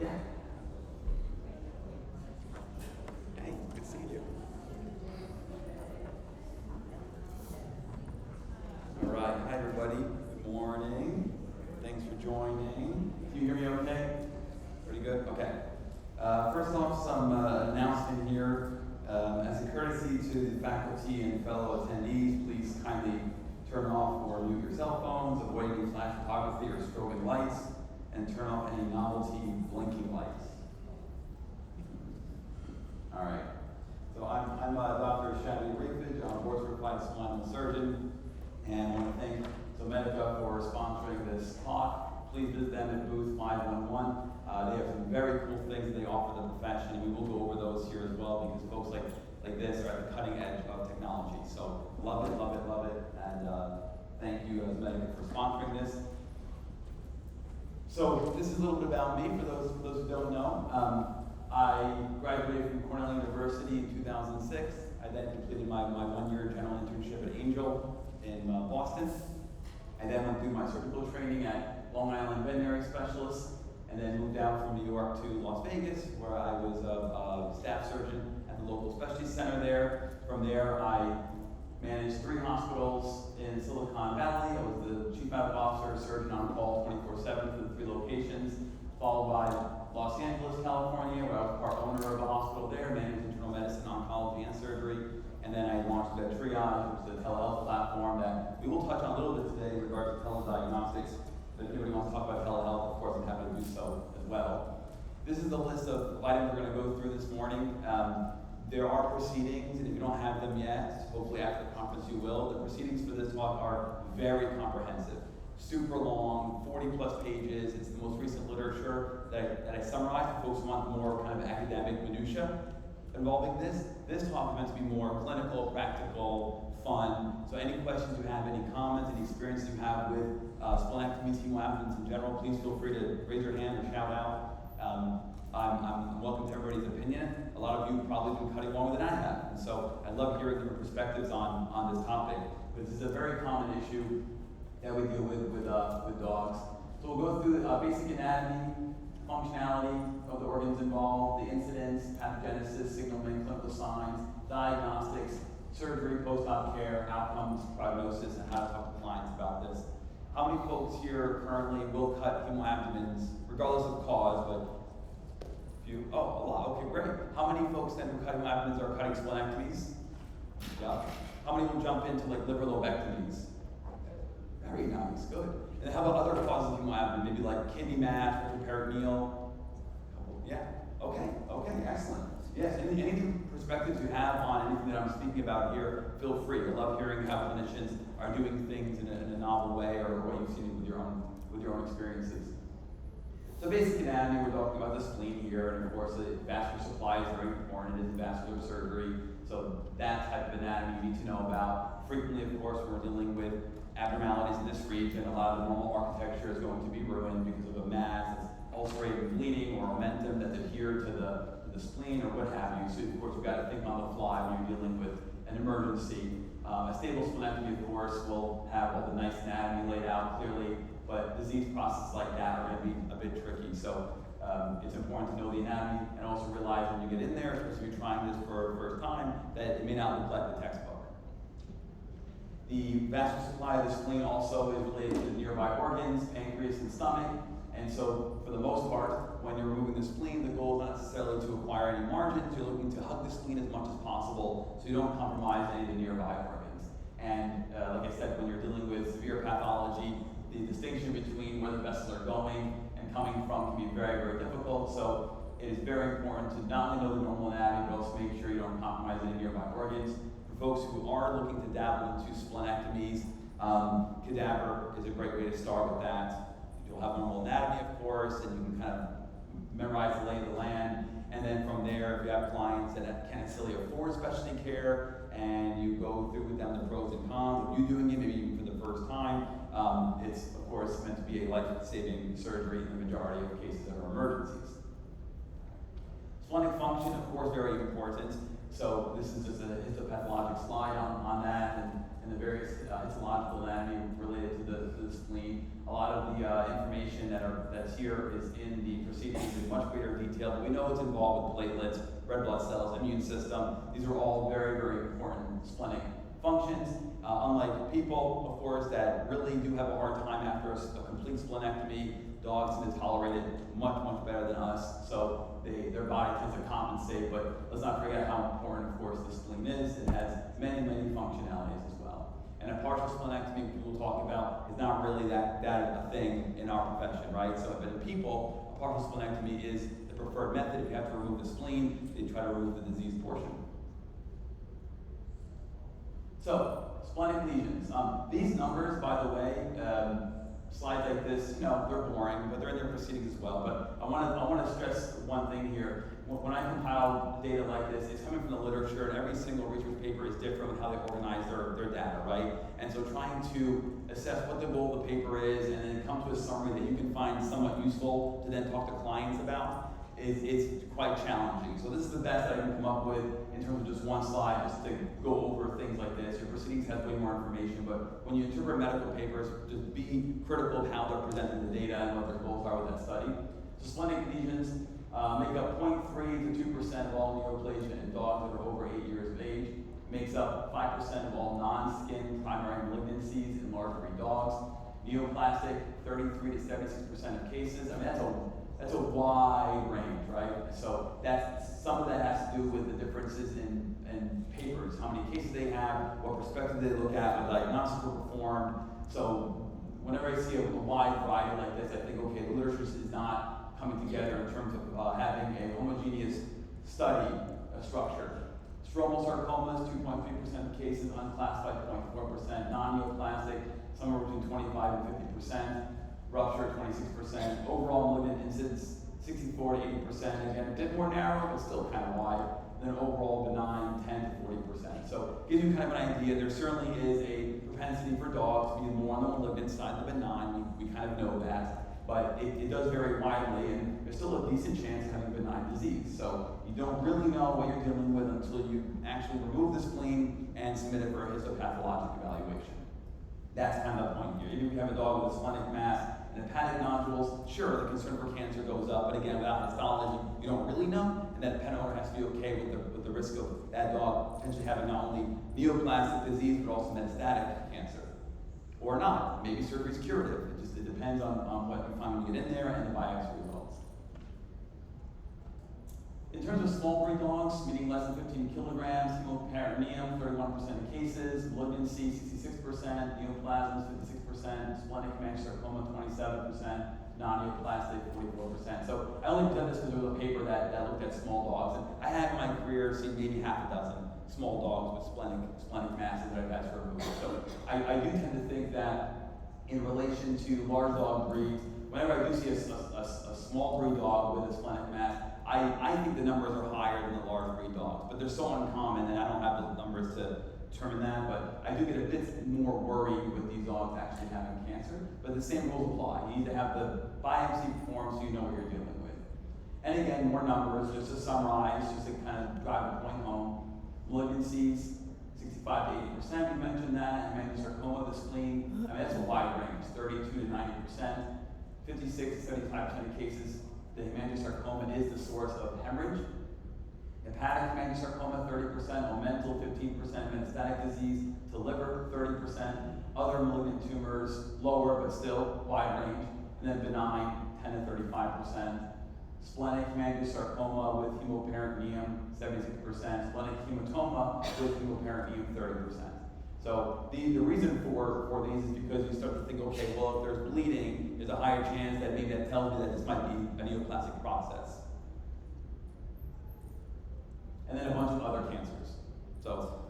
Yeah. Hey, good seeing you. All right, hi everybody. Good morning. Thanks for joining. Can you hear me okay? Pretty good? Okay. First off, some announcement here. As a courtesy to the faculty and fellow attendees, please kindly turn off or mute your cell phones, avoid any flash photography or strobing lights, and turn off any novelty blinking lights. All right. So I'm Dr. Shadi Rayford. I'm a board-certified spinal surgeon, and I want to thank Zomedica for sponsoring this talk. Please visit them at booth 511. They have some very cool things that they offer the profession, and we will go over those here as well because folks like this are at the cutting edge of technology. So love it, love it, love it, and thank you, Zomedica, for sponsoring this. So this is a little bit about me for those who don't know. I graduated from Cornell University in 2006. I then completed my one-year general internship at Angel in Boston. I then went through my surgical training at Long Island Veterinary Specialist, and then moved out from New York to Las Vegas, where I was a staff surgeon at the local specialty center there. From there, I managed 3 hospitals in Silicon Valley. I was the chief medical officer, surgeon on call 24/7 for the 3 locations, followed by Los Angeles, California, where I was part owner of a hospital there, managed internal medicine, oncology, and surgery. And then I launched the Triage, which is a telehealth platform that we will touch on a little bit today in regards to telediagnostics. But if anybody wants to talk about telehealth, of course, I'm happy to do so as well. This is the list of items we're going to go through this morning. There are proceedings, and if you don't have them yet, hopefully after the conference you will. The proceedings for this talk are very comprehensive, super long, 40+ pages. It's the most recent literature that I summarized. If folks want more kind of academic minutia involving this talk is meant to be more clinical, practical, fun. So any questions you have, any comments, any experiences you have with splenectomies, hemoabdomens in general, please feel free to raise your hand or shout out. I'm welcome to everybody's opinion. A lot of you probably been cutting longer than I have, and so I love hearing different perspectives on this topic. But this is a very common issue that we deal with dogs. So we'll go through the basic anatomy, functionality of the organs involved, the incidence, pathogenesis, signaling, clinical signs, diagnostics, surgery, post-op care, outcomes, prognosis, and how to talk to clients about this. How many folks here currently will cut hemoabdomens, regardless of cause, but few? Oh, a lot. Okay, great. How many folks then who cut hemoabdomens are cutting splenectomies? Yeah. How many will jump into like liver lobectomies? Very nice, good. And how about other causes of hemoabdomen? Maybe like kidney mass, peritoneal? Yeah. Okay, excellent. Yes, any perspectives you have on anything that I'm speaking about here, feel free. I love hearing how clinicians are doing things in a novel way or what you've seen with your own experiences. So basic anatomy, we're talking about the spleen here, and of course the vascular supply is very important. It is vascular surgery, so that type of anatomy you need to know about. Frequently, of course, we're dealing with abnormalities in this region. A lot of the normal architecture is going to be ruined because of a mass that's ulcerated bleeding or momentum that's adhered to the spleen or what have you. So of course you've got to think on the fly when you're dealing with an emergency. A stable splenectomy, of course, will have all the nice anatomy laid out clearly, but disease processes like that are going to be a bit tricky. So it's important to know the anatomy and also realize when you get in there, especially if you're trying this for the first time, that it may not look like the textbook. The vascular supply of the spleen also is related to the nearby organs, pancreas and stomach. And so, for the most part, when you're removing the spleen, the goal is not necessarily to acquire any margins. You're looking to hug the spleen as much as possible so you don't compromise any of the nearby organs. And like I said, when you're dealing with severe pathology, the distinction between where the vessels are going and coming from can be very, very difficult. So it is very important to not only know the normal anatomy, but also make sure you don't compromise any nearby organs. For folks who are looking to dabble into splenectomies, cadaver is a great way to start with that. You'll have normal anatomy, of course, and you can kind of memorize the lay of the land. And then from there, if you have clients that can't necessarily afford specialty care, and you go through with them the pros and cons of you doing it, maybe even for the first time, it's, of course, meant to be a life-saving surgery in the majority of cases that are emergencies. Splenic function, of course, very important. So this is just a histopathologic slide on that, and and the various histological anatomy related to the spleen. A lot of the information that's here is in the proceedings in much greater detail. But we know it's involved with platelets, red blood cells, immune system. These are all very, very important splenic functions. Unlike people, of course, that really do have a hard time after a complete splenectomy, dogs tend to tolerate it much, much better than us. So their body tends to compensate. But let's not forget how important, of course, the spleen is. It has many, many functionalities as well. And a partial splenectomy, which we'll talk about, is not really that a thing in our profession, right? So, but in people, a partial splenectomy is the preferred method. If you have to remove the spleen, they try to remove the diseased portion. So, splenic lesions. These numbers, by the way, slides like this, they're boring, but they're in their proceedings as well. But I want to stress one thing here. When I compile data like this, it's coming from the literature, and every single research paper is different with how they organize their data, right? And so trying to assess what the goal of the paper is, and then come to a summary that you can find somewhat useful to then talk to clients about, is quite challenging. So this is the best that I can come up with in terms of just one slide, just to go over things like this. Your proceedings has way more information, but when you interpret medical papers, just be critical of how they're presenting the data and what their goals are with that study. So splenic lesions make up 0.3 to 2% of all neoplasia in dogs that are over 8 years of age. Makes up 5% of all non-skin primary malignancies in large breed dogs. Neoplastic, 33 to 76% of cases. I mean, that's a wide range, right? So some of that has to do with the differences in papers, how many cases they have, what perspective they look at, what diagnostics were performed. So whenever I see a wide variety like this, I think, okay, the literature is not coming together in terms of having a homogeneous study structure. Stromal sarcomas, 2.3% of cases, unclassified 0.4%, non-neoplastic, somewhere between 25 and 50%. Rupture, 26%. Overall malignant incidence, 64 to 80%. Again, a bit more narrow, but still kind of wide. And then overall benign, 10 to 40%. So it gives you kind of an idea. There certainly is a propensity for dogs to be more on the malignant side than benign. We kind of know that. But it does vary widely, and there's still a decent chance of having benign disease. So you don't really know what you're dealing with until you actually remove the spleen and submit it for a histopathologic evaluation. That's kind of the point here. Even if you have a dog with a splenic mass and hepatic nodules, sure, the concern for cancer goes up, but again, without histology, you don't really know, and that pet owner has to be okay with the risk of that dog potentially having not only neoplastic disease, but also metastatic cancer. Or not. Maybe surgery is curative. It depends on what you find when you get in there and the biopsy results. In terms of small breed dogs, meaning less than 15 kilograms, hemoperitoneum, 31% of cases, malignancy, 66%, neoplasms, 56%, splenic hemangiosarcoma, 27%, non-neoplastic, 44%. So I only done this because there was a paper that looked at small dogs. And I have in my career seen maybe half a dozen small dogs with splenic masses that I've had to remove. So I do tend to think that in relation to large dog breeds, whenever I do see a small breed dog with a splenic mass, I think the numbers are higher than the large breed dogs, but they're so uncommon that I don't have the numbers to determine that, but I do get a bit more worried with these dogs actually having cancer, but the same rules apply. You need to have the biopsy performed so you know what you're dealing with. And again, more numbers, just to summarize, just to kind of drive the point home. Malignancies, 65 to 80%, we mentioned that. Hemangiosarcoma, the spleen, I mean, that's a wide range, 32 to 90%. 56 to 75% of cases, the hemangiosarcoma is the source of hemorrhage. Hepatic hemangiosarcoma, 30%, omental, 15%, metastatic disease to liver, 30%, other malignant tumors, lower but still wide range, and then benign, 10 to 35%. Splenic hemangiosarcoma with hemoperitoneum, 76%. Splenic hematoma with hemoperitoneum, 30%. So the reason for these is because you start to think, okay, well, if there's bleeding, there's a higher chance that maybe that tells me that this might be a neoplastic process. And then a bunch of other cancers. So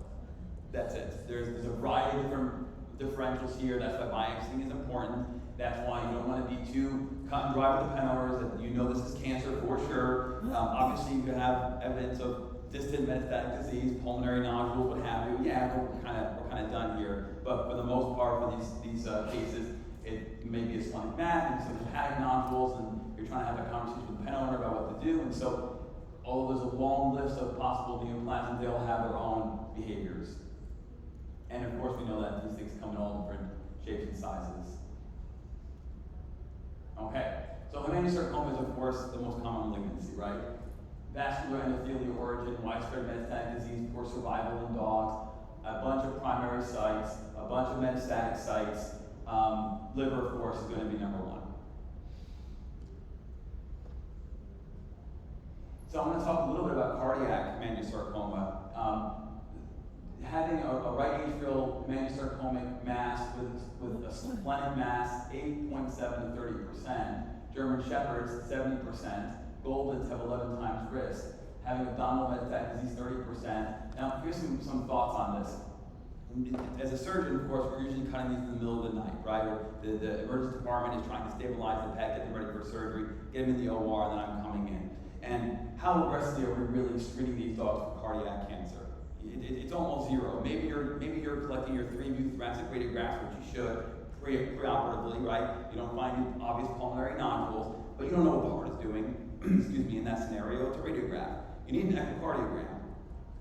that's it. There's a variety of different differentials here. That's why biopsying is important. That's why you don't want to be too cut and dry with the pen owners, that you know this is cancer for sure. Obviously, you could have evidence of distant metastatic disease, pulmonary nodules, what have you. Yeah, we're kind of done here. But for the most part, for these cases, it may be a splenic mass, and some hepatic nodules, and you're trying to have a conversation with the pen owner about what to do. And so, although there's a long list of possible neoplasms, they all have their own behaviors. And of course, we know that these things come in all different shapes and sizes. Okay, so hemangiosarcoma is, of course, the most common malignancy, right? Vascular endothelial origin, widespread metastatic disease, poor survival in dogs, a bunch of primary sites, a bunch of metastatic sites. Liver, of course, is going to be number one. So I'm going to talk a little bit about cardiac hemangiosarcoma. Having a right atrial hemangiosarcomic mass with a splenic mass, 8.7 to 30%. German Shepherds, 70%. Goldens have 11 times risk. Having abdominal metastatic disease, 30%. Now, here's some thoughts on this. As a surgeon, of course, we're usually cutting these in the middle of the night, right? Or the emergency department is trying to stabilize the pet, get them ready for surgery, get them in the OR, and then I'm coming in. And how aggressively are we really screening these dogs for cardiac cancer? It's almost zero. Maybe you're collecting your 3-view thoracic radiographs, which you should, preoperatively, right? You don't find obvious pulmonary nodules, but you don't know what the heart is doing, excuse me, in that scenario. It's a radiograph. You need an echocardiogram.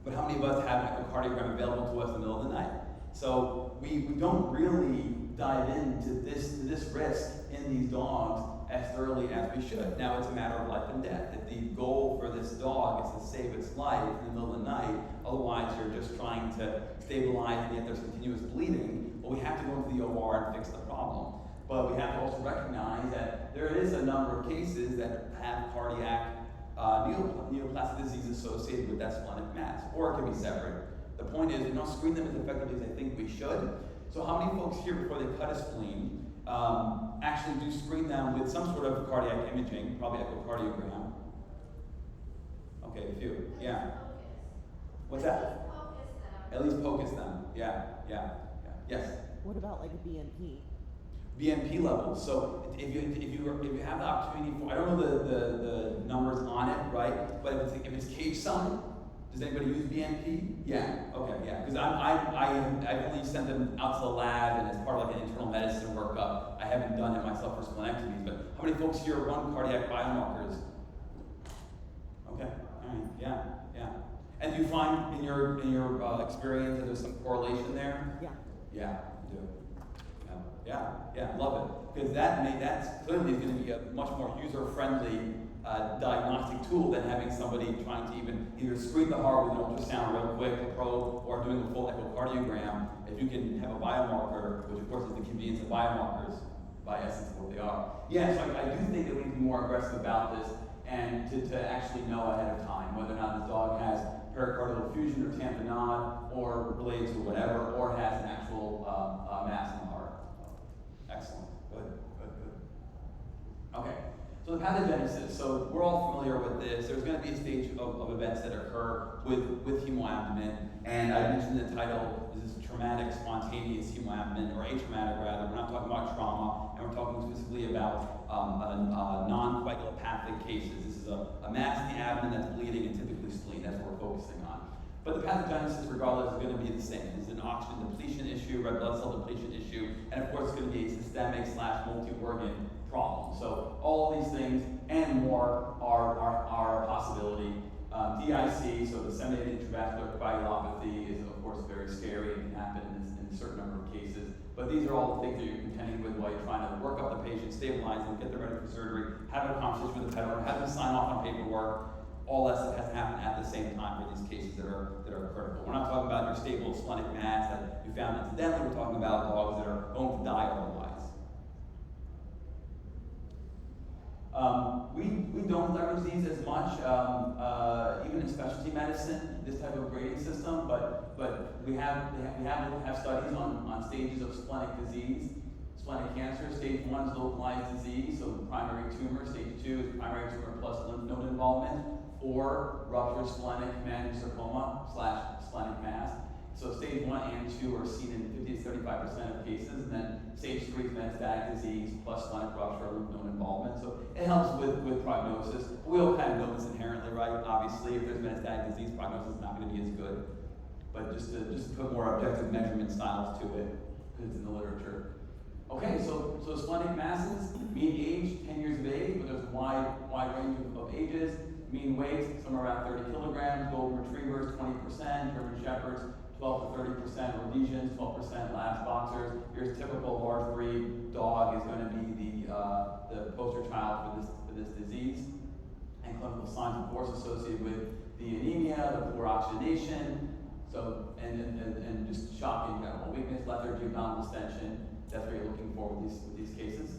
But how many of us have an echocardiogram available to us in the middle of the night? So we don't really dive into this risk in these dogs as thoroughly as we should. Now it's a matter of life and death. If the goal for this dog is to save its life in the middle of the night, otherwise you're just trying to stabilize and yet there's continuous bleeding, well, we have to go into the OR and fix the problem. But we have to also recognize that there is a number of cases that have cardiac neoplastic disease associated with that splenic mass, or it can be separate. The point is, we don't screen them as effectively as I think we should. So how many folks here, before they cut a spleen, actually do screen them with some sort of cardiac imaging, probably echocardiogram? Okay, a few. Yeah. What's that? At least focus them. Yeah. Yes. What about like a BNP? BNP levels. So if you have the opportunity for, I don't know the numbers on it, right? But if it's cage sum, does anybody use BNP? Yeah. Okay. Yeah. Because I've only sent them out to the lab and as part of like an internal medicine workup. I haven't done it myself for splenectomies. But how many folks here run cardiac biomarkers? Okay. All right. Yeah. And do you find in your experience that there's some correlation there? Yeah. Yeah. You do. Yeah, love it. Because that's clearly going to be a much more user-friendly diagnostic tool than having somebody trying to even either screen the heart with an ultrasound real quick, a probe, or doing a full echocardiogram. If you can have a biomarker, which of course is the convenience of biomarkers by essence of what they are. Yeah, so I do think that we need to be more aggressive about this and to actually know ahead of time whether or not this dog has pericardial effusion or tamponade or related to whatever, or has an actual mass in the heart. Excellent. Good. Okay. So the pathogenesis. So we're all familiar with this. There's going to be a stage of events that occur with hemoabdomen, and I mentioned in the title, this is traumatic spontaneous hemoabdomen, or atraumatic rather. We're not talking about trauma, and we're talking specifically about non-coagulopathic cases. This is a mass in the abdomen that's bleeding, and typically spleen. That's what we're focusing on. But the pathogenesis, regardless, is going to be the same. It's an oxygen depletion issue, red blood cell depletion issue, and of course it's going to be a systemic/multi-organ problem. So all these things and more are a possibility. DIC, so disseminated intravascular coagulopathy, is of course very scary and can happen in a certain number of cases. But these are all the things that you're contending with while you're trying to work up the patient, stabilize them, get them ready for surgery, have a conversation with the pet owner, have them sign off on paperwork. All that stuff has to happen at the same time for these cases that are critical. We're not talking about your stable splenic mass that you found incidentally. We're talking about dogs that are going to die otherwise. We don't leverage these as much, even in specialty medicine, this type of grading system. But we have studies on stages of splenic disease. Splenic cancer, stage 1 is localized disease, so primary tumor. Stage 2 is primary tumor plus lymph node involvement, or ruptured splenic hemangiosarcoma/splenic mass. So stage 1 and 2 are seen in 50 to 35% of cases, and then stage 3 is metastatic disease plus splenic rupture or lymph node involvement. So it helps with prognosis. We all kind of know this inherently, right? Obviously, if there's metastatic disease, prognosis is not going to be as good. But just to put more objective measurement styles to it, because it's in the literature. Okay, so splenic masses, mean age, 10 years of age, but there's a wide range of ages. Mean weight, somewhere around 30 kilograms. Golden retrievers, 20%. German shepherds, 12 to 30% are lesions, 12% labs boxers. Your typical large breed dog is going to be the poster child for this disease. And clinical signs, of course, associated with the anemia, the poor oxygenation, so and just shocking general weakness, lethargy, abdominal distension. That's what you're looking for with these cases.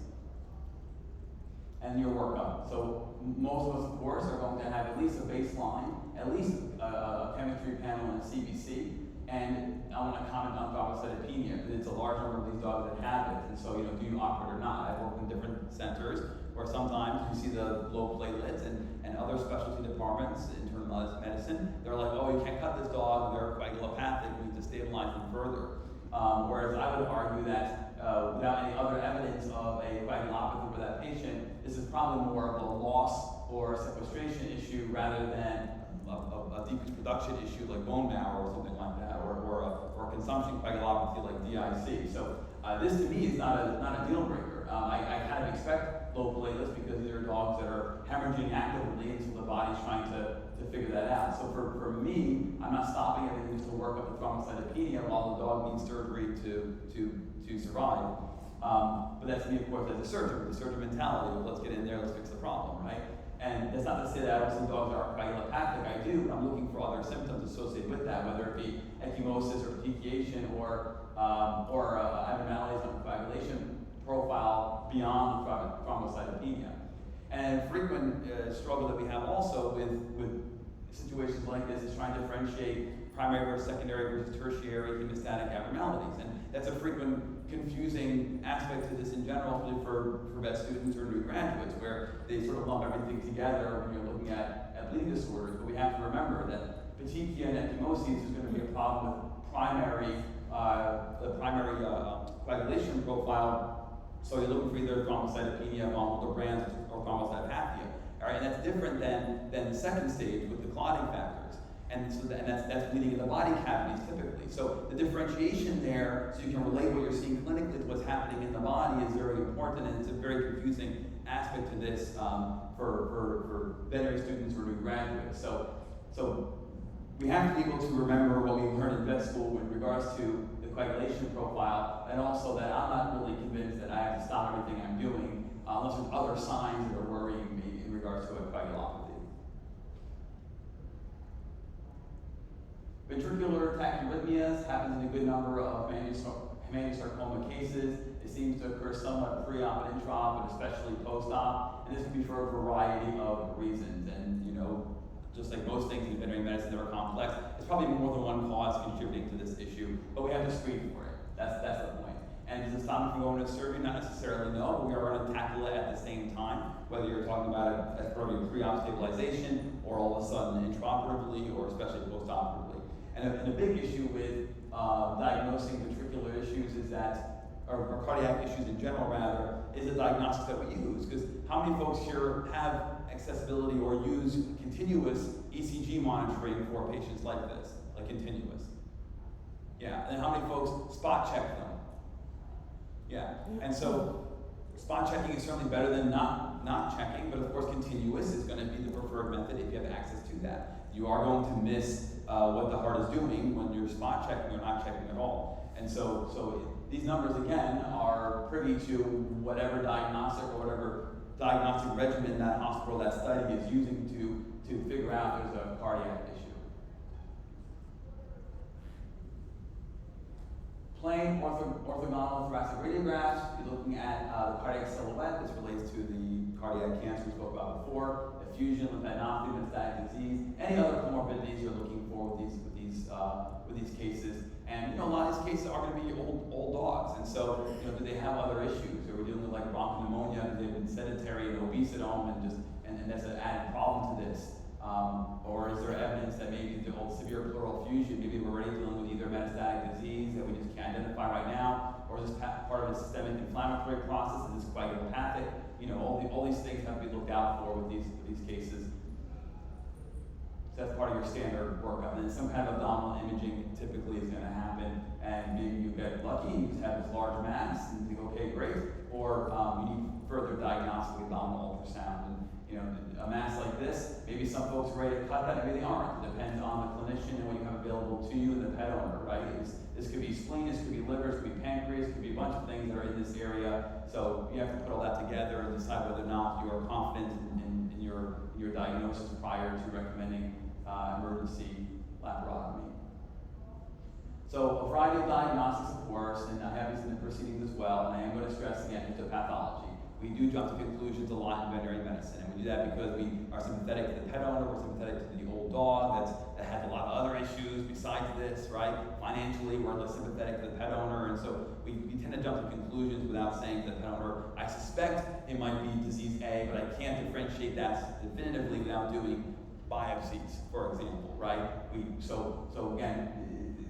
And your workup. So most of us, of course, are going to have at least a baseline, at least a chemistry panel and a CBC. And I want to comment on thrombocytopenia because it's a large number of these dogs that have it. And so, do you operate or not? I've worked in different centers where sometimes you see the low platelets and other specialty departments, internal medicine, they're like, oh, you can't cut this dog, they're coagulopathic, we need to stabilize them further. Whereas I would argue that without any other evidence of a coagulopathy for that patient, this is probably more of a loss or a sequestration issue rather than a decreased production issue like bone marrow or something like that, or a consumption coagulopathy like DIC. So this to me is not a deal breaker. I kind of expect low platelets because these are dogs that are hemorrhaging actively, and so the body's trying to figure that out. So for me, I'm not stopping everything just to work up the thrombocytopenia while the dog needs surgery to survive. But that's me, of course, as a surgeon, the surgeon mentality of let's get in there, let's fix the problem, right? And that's not to say that I don't see dogs that are coagulopathic. I do, but I'm looking for other symptoms associated with that, whether it be ecchymosis or petechiation or abnormalities on the coagulation profile beyond thrombocytopenia. And frequent struggle that we have also with situations like this is trying to differentiate primary versus secondary versus tertiary hemostatic abnormalities. And that's a frequent confusing aspect to this in general, especially for vet students or new graduates, where they sort of lump everything together when you're looking at bleeding disorders. But we have to remember that petechia and ecchymosis is going to be a problem with the primary coagulation profile. So you're looking for either thrombocytopenia, von Willebrand's, or thrombocytopenia. All right, and that's different than the second stage with the clotting factors. And so that's bleeding in the body cavities typically. So the differentiation there, so you can relate what you're seeing clinically to what's happening in the body, is very important, and it's a very confusing aspect to this for veterinary students or new graduates. So we have to be able to remember what we learned in vet school with regards to the coagulation profile, and also that I'm not really convinced that I have to stop everything I'm doing unless there's other signs that are worrying me in regards to a coagulopathy. Ventricular tachyarrhythmias happens in a good number of hemangiosarcoma cases. It seems to occur somewhat pre-op and intra-op, but especially post-op. And this can be for a variety of reasons. And just like most things in veterinary medicine that are complex, it's probably more than one cause contributing to this issue, but we have to screen for it. That's the point. And does it stop me from going to surgery? Not necessarily, no, but we are going to tackle it at the same time, whether you're talking about it as part of your pre-op stabilization, or all of a sudden intraoperatively, or especially post-operatively. And a big issue with diagnosing ventricular issues is that, or cardiac issues in general rather, is the diagnostics that we use. Because how many folks here have accessibility or use continuous ECG monitoring for patients like this, like continuous? Yeah, and how many folks spot check them? Yeah, and so spot checking is certainly better than not checking, but of course continuous is going to be the preferred method if you have access to that. You are going to miss what the heart is doing when you're spot checking or not checking at all. And so these numbers, again, are privy to whatever diagnostic or whatever diagnostic regimen that hospital, that study is using to figure out there's a cardiac issue. Plain orthogonal thoracic radiographs, you're looking at the cardiac silhouette. This relates to the cardiac cancer we spoke about before, effusion, lymphadenopathy, metastatic disease, any other comorbidities you're looking for with these cases. And a lot of these cases are going to be old dogs, and so do they have other issues? Are we dealing with like bronchopneumonia? Do they've been sedentary and obesodome, and that's an added problem to this? Or is there evidence that maybe the old severe pleural effusion, maybe we're already dealing with either metastatic disease that we just can't identify right now, or is this part of a systemic inflammatory process? Is this coagulopathic? All these things have to be looked out for with these cases. So that's part of your standard workup. And then some kind of abdominal imaging typically is going to happen, and maybe you get lucky and you just have this large mass and you think, okay, great, or you need further diagnostic abdominal ultrasound. You know, a mass like this, maybe some folks are ready to cut that, maybe they aren't. It depends on the clinician and what you have available to you and the pet owner, right? This could be spleen, this could be liver, this could be pancreas, it could be a bunch of things that are in this area. So you have to put all that together and decide whether or not you are confident in your diagnosis prior to recommending emergency laparotomy. So a variety of diagnostics, of course, and I have these in the proceedings as well, and I am going to stress again histopathology. We do jump to conclusions a lot in veterinary medicine, and we do that because we are sympathetic to the pet owner, we're sympathetic to the old dog that has a lot of other issues besides this, right? Financially, we're less sympathetic to the pet owner, and so we tend to jump to conclusions without saying to the pet owner, I suspect it might be disease A, but I can't differentiate that definitively without doing biopsies, for example, right? So again,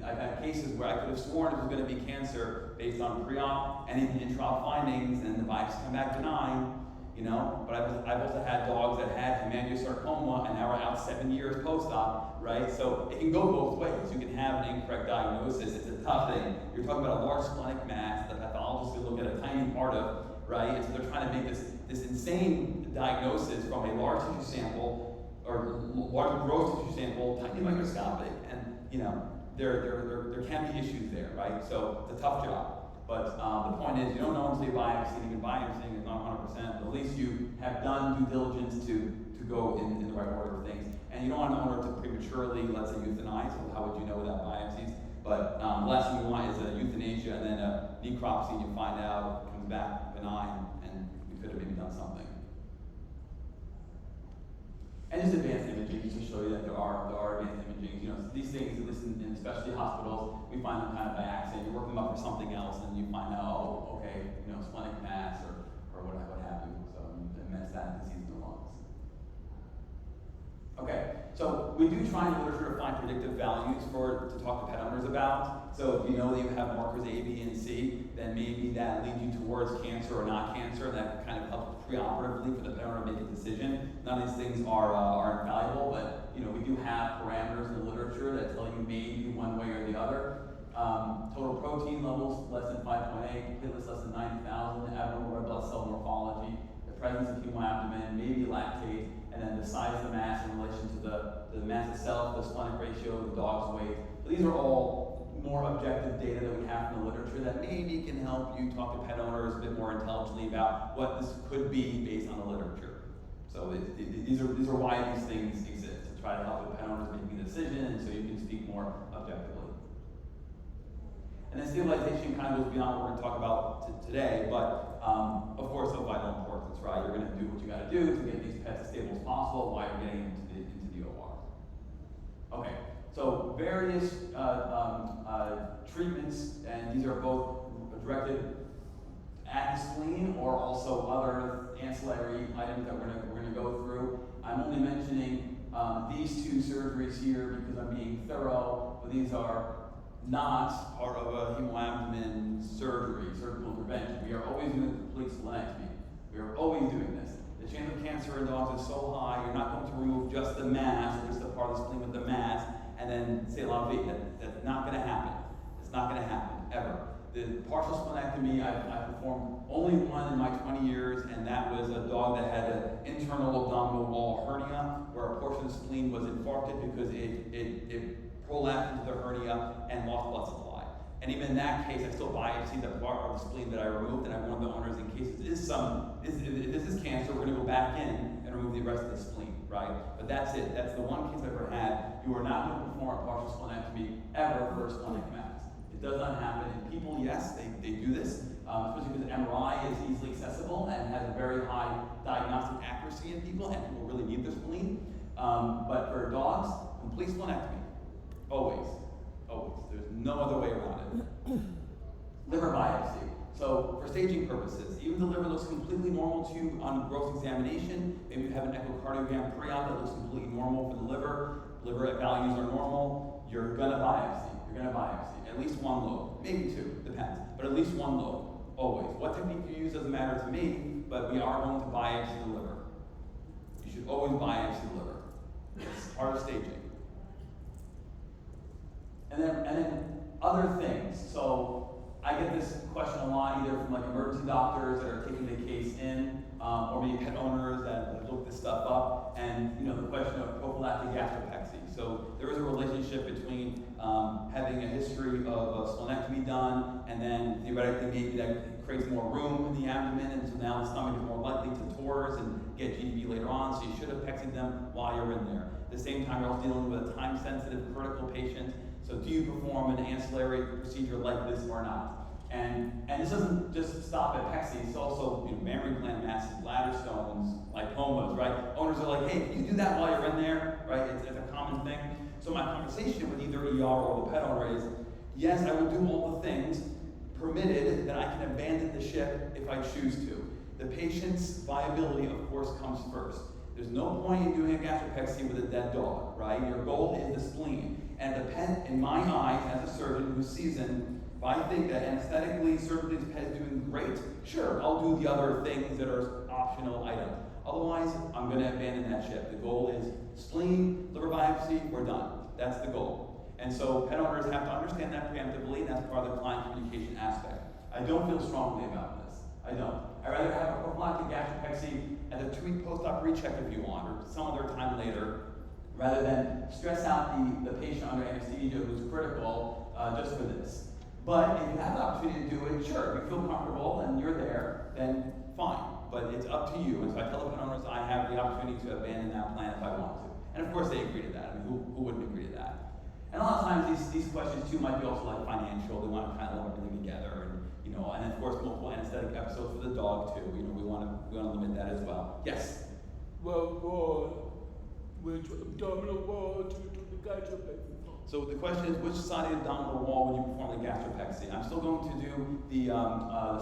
I've had cases where I could have sworn it was going to be cancer based on pre-op and even intra-op findings, and the biopsies come back benign, you know. But I've also had dogs that had hemangiosarcoma and now are out 7 years post-op, right? So it can go both ways. You can have an incorrect diagnosis. It's a tough thing. You're talking about a large splenic mass. The pathologist will look at a tiny part of, right? And so they're trying to make this insane diagnosis from a large tissue sample or large gross tissue sample, tiny microscopic, and you know. There can be issues there, right? So it's a tough job. But the point is, you don't know until you biopsy, and even biopsying is not 100%, but at least you have done due diligence to go in the right order of things. And you don't want an owner to prematurely, let's say, euthanize, so how would you know without biopsies? But the last thing you want is a euthanasia and then a necropsy, and you find out it comes back benign, and we could have maybe done something. And just advanced imaging, just to show you that there are advanced imaging. You know, these things, at least in specialty hospitals, we find them kind of by accident. You work them up for something else, and you find out, oh, okay, you know, splenic mass or what have you. So metastatic disease in the lungs. Okay, so we do try in the literature to find predictive values to talk to pet owners about. So if you know that you have markers A, B, and C, then maybe that leads you towards cancer or not cancer, and that kind of helps preoperatively for the pet owner to make a decision. None of these things are infallible, but you know we do have parameters in the literature that tell you maybe one way or the other. Total protein levels less than 5.8, platelets less than 90,000, abnormal red blood cell morphology, the presence of hemoabdomen, maybe lactate, and then the size of the mass in relation to the mass itself, the splenic ratio, the dog's weight. So these are all more objective data that we have from the literature that maybe can help you talk to pet owners a bit more intelligently about what this could be based on the literature. So these are why these things exist, to try to help the pet owners making a decision, and so you can speak more objectively. And then stabilization kind of goes beyond what we're going to talk about today, but of course of vital importance, right? You're going to do what you got to do to get these pets as stable as possible while you're getting into the OR. Okay, so various treatments, and these are both directed at the spleen or also other ancillary items that we're going to go through. I'm only mentioning these two surgeries here because I'm being thorough, but these are not part of a hemoabdomen surgery, surgical intervention. We are always doing complete splenectomy. We are always doing this. The chance of cancer in dogs is so high, you're not going to remove just the mass, or just the part of the spleen with the mass, and then say la vie. That's not going to happen. It's not going to happen, ever. The partial splenectomy, I performed only one in my 20 years, and that was a dog that had an internal abdominal wall hernia, where a portion of the spleen was infarcted because it prolapsed into the hernia and lost blood supply. And even in that case, I still biopsied the part of the spleen that I removed, and I warned the owners in case if this is cancer, we're going to go back in and remove the rest of the spleen, right? But that's it. That's the one case I've ever had. You are not going to perform a partial splenectomy ever for a splenic mass. It does not happen. In people, yes, they do this, especially because MRI is easily accessible and has a very high diagnostic accuracy in people, and people really need their spleen. But for dogs, complete splenectomy. Always. There's no other way around it. Liver biopsy. So for staging purposes, even the liver looks completely normal to you on gross examination. Maybe you have an echocardiogram pre-op that looks completely normal for the liver. Liver values are normal. You're gonna biopsy. At least one lobe, maybe two, depends. But at least one lobe, always. What technique you use doesn't matter to me, but we are going to biopsy the liver. You should always biopsy the liver. It's part of staging. And then other things. So I get this question a lot, either from like emergency doctors that are taking the case in, or maybe pet owners that have looked this stuff So there is a relationship between having a history of splenectomy done, and then theoretically maybe that creates more room in the abdomen, and so now the stomach is more likely to torse and get GDP later on, so you should have pexied them while you're in there. At the same time, you're also dealing with a time-sensitive critical patient, so do you perform an ancillary procedure like this or not? And this doesn't just stop at pexy, it's also mammary gland masses, bladder stones, lipomas, right? Owners are like, hey, can you do that while you're in there, right? It's a common thing. So my conversation with either ER or the pet owner is, yes, I will do all the things permitted that I can abandon the ship if I choose to. The patient's viability, of course, comes first. There's no point in doing a gastropexy with a dead dog, right? Your goal is the spleen. And the pet, in my eyes, as a surgeon who's seasoned, if I think that anesthetically, surgically, this pet is doing great, sure, I'll do the other things that are optional items. Otherwise, I'm going to abandon that ship. The goal is spleen, liver biopsy, we're done. That's the goal. And so pet owners have to understand that preemptively, and that's part of the client communication aspect. I don't feel strongly about this. I don't. I'd rather have a prophylactic gastropexy at a 2-week post-op recheck if you want, or some other time later, rather than stress out the patient under anesthesia who's critical just for this. But if you have the opportunity to do it, sure, if you feel comfortable and you're there, then fine. But it's up to you. And so I tell the pet owners I have the opportunity to abandon that plan if I want to. And of course they agree to that. I mean, who wouldn't agree to that? And a lot of times these questions too might be also like financial. They want to kind of lump everything together, and of course multiple anesthetic episodes for the dog too. We want to limit that as well. Yes. Well, which abdominal wall to the gastropexy? So the question is, which side of the abdominal wall would you perform the gastropexy? I'm still going to do the